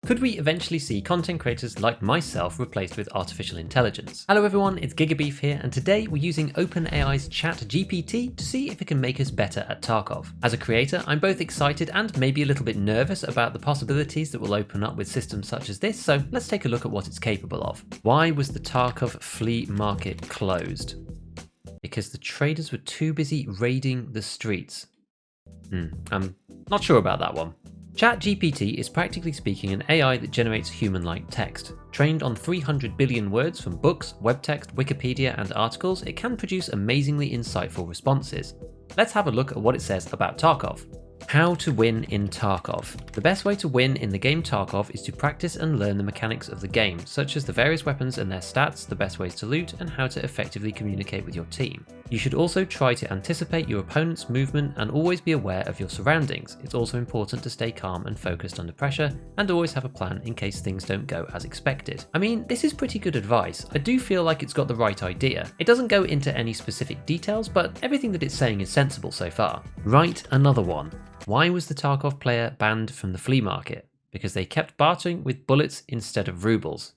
Could we eventually see content creators like myself replaced with artificial intelligence? Hello everyone, it's GigaBeef here, and today we're using OpenAI's ChatGPT to see if it can make us better at Tarkov. As a creator, I'm both excited and maybe a little bit nervous about the possibilities that will open up with systems such as this, so let's take a look at what it's capable of. Why was the Tarkov flea market closed? Because the traders were too busy raiding the streets. I'm not sure about that one. ChatGPT is practically speaking an AI that generates human-like text. Trained on 300 billion words from books, web text, Wikipedia, and articles, it can produce amazingly insightful responses. Let's have a look at what it says about Tarkov. How to win in Tarkov. The best way to win in the game Tarkov is to practice and learn the mechanics of the game, such as the various weapons and their stats, the best ways to loot, and how to effectively communicate with your team. You should also try to anticipate your opponent's movement and always be aware of your surroundings. It's also important to stay calm and focused under pressure, and always have a plan in case things don't go as expected. I mean, this is pretty good advice. I do feel like it's got the right idea. It doesn't go into any specific details, but everything that it's saying is sensible so far. Write another one. Why was the Tarkov player banned from the flea market? Because they kept bartering with bullets instead of rubles.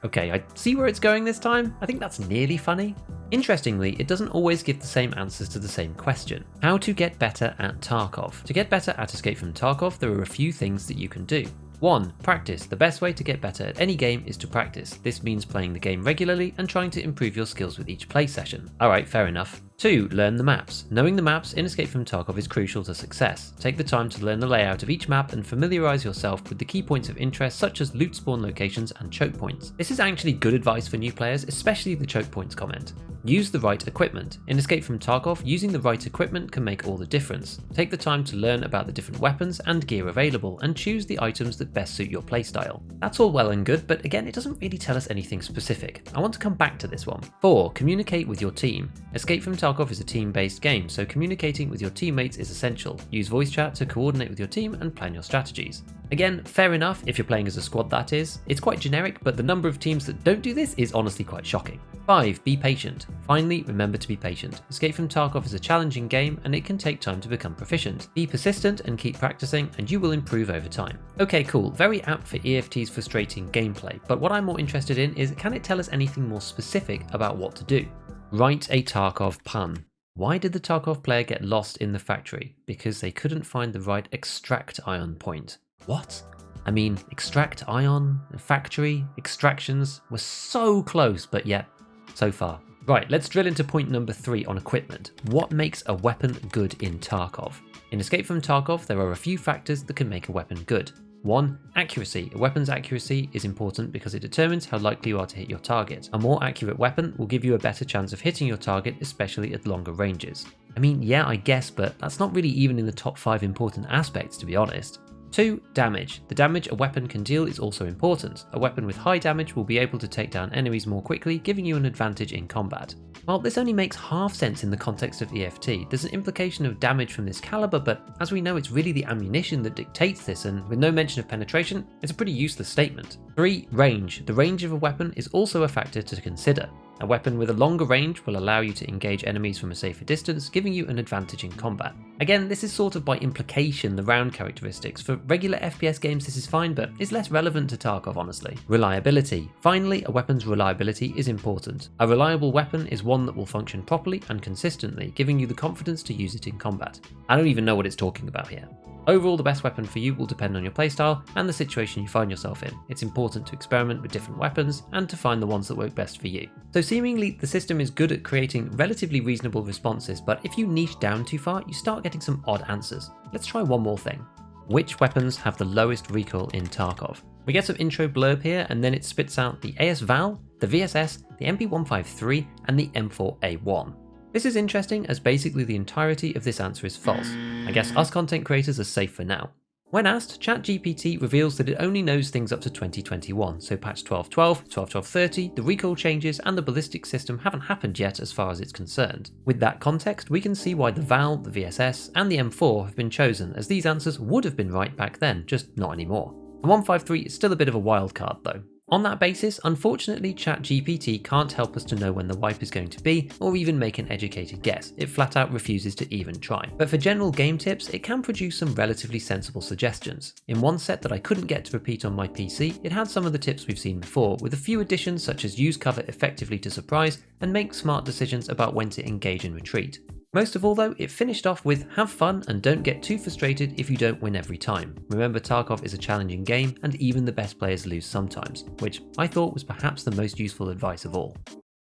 Okay, I see where it's going this time. I think that's nearly funny. Interestingly, it doesn't always give the same answers to the same question. How to get better at Tarkov. To get better at Escape from Tarkov, there are a few things that you can do. 1. Practice. The best way to get better at any game is to practice. This means playing the game regularly and trying to improve your skills with each play session. Alright, fair enough. 2. Learn the maps. Knowing the maps in Escape from Tarkov is crucial to success. Take the time to learn the layout of each map and familiarise yourself with the key points of interest such as loot spawn locations and choke points. This is actually good advice for new players, especially the choke points comment. Use the right equipment. In Escape from Tarkov, using the right equipment can make all the difference. Take the time to learn about the different weapons and gear available and choose the items that best suit your playstyle. That's all well and good, but again, it doesn't really tell us anything specific. I want to come back to this one. 4. Communicate with your team. Escape from Tarkov is a team-based game, so communicating with your teammates is essential. Use voice chat to coordinate with your team and plan your strategies. Again, fair enough if you're playing as a squad that is. It's quite generic, but the number of teams that don't do this is honestly quite shocking. 5. Be patient. Finally, remember to be patient. Escape from Tarkov is a challenging game and it can take time to become proficient. Be persistent and keep practicing and you will improve over time. Okay, cool. Very apt for EFT's frustrating gameplay, but what I'm more interested in is can it tell us anything more specific about what to do? Write a Tarkov pun. Why did the Tarkov player get lost in the factory? Because they couldn't find the right extract ion point. What? I mean, extract ion, factory, extractions were so close, but yet, so far. Right, let's drill into point number 3 on equipment. What makes a weapon good in Tarkov? In Escape from Tarkov, there are a few factors that can make a weapon good. 1. Accuracy. A weapon's accuracy is important because it determines how likely you are to hit your target. A more accurate weapon will give you a better chance of hitting your target, especially at longer ranges. I mean, yeah, I guess, but that's not really even in the top 5 important aspects, to be honest. 2. Damage. The damage a weapon can deal is also important. A weapon with high damage will be able to take down enemies more quickly, giving you an advantage in combat. While this only makes half sense in the context of EFT, there's an implication of damage from this caliber, but as we know, it's really the ammunition that dictates this, and with no mention of penetration, it's a pretty useless statement. 3. Range. The range of a weapon is also a factor to consider. A weapon with a longer range will allow you to engage enemies from a safer distance, giving you an advantage in combat. Again, this is sort of by implication the round characteristics. For regular FPS games this is fine, but is less relevant to Tarkov honestly. Reliability. Finally, a weapon's reliability is important. A reliable weapon is one that will function properly and consistently, giving you the confidence to use it in combat. I don't even know what it's talking about here. Overall, the best weapon for you will depend on your playstyle and the situation you find yourself in. It's important to experiment with different weapons and to find the ones that work best for you. So seemingly, the system is good at creating relatively reasonable responses, but if you niche down too far, you start getting some odd answers. Let's try one more thing. Which weapons have the lowest recoil in Tarkov? We get some intro blurb here, and then it spits out the AS-VAL, the VSS, the MP153, and the M4A1. This is interesting as basically the entirety of this answer is false. I guess us content creators are safe for now. When asked, ChatGPT reveals that it only knows things up to 2021, so patch 12.12, 12.12.30, the recoil changes and the ballistic system haven't happened yet as far as it's concerned. With that context, we can see why the VAL, the VSS, and the M4 have been chosen, as these answers would have been right back then, just not anymore. The 153 is still a bit of a wild card though. On that basis, unfortunately, ChatGPT can't help us to know when the wipe is going to be, or even make an educated guess. It flat out refuses to even try. But for general game tips, it can produce some relatively sensible suggestions. In one set that I couldn't get to repeat on my PC, it had some of the tips we've seen before, with a few additions such as use cover effectively to surprise, and make smart decisions about when to engage and retreat. Most of all though, it finished off with have fun and don't get too frustrated if you don't win every time. Remember, Tarkov is a challenging game and even the best players lose sometimes, which I thought was perhaps the most useful advice of all.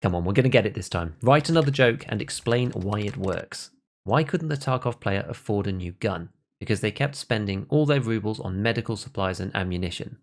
Come on, we're going to get it this time. Write another joke and explain why it works. Why couldn't the Tarkov player afford a new gun? Because they kept spending all their rubles on medical supplies and ammunition.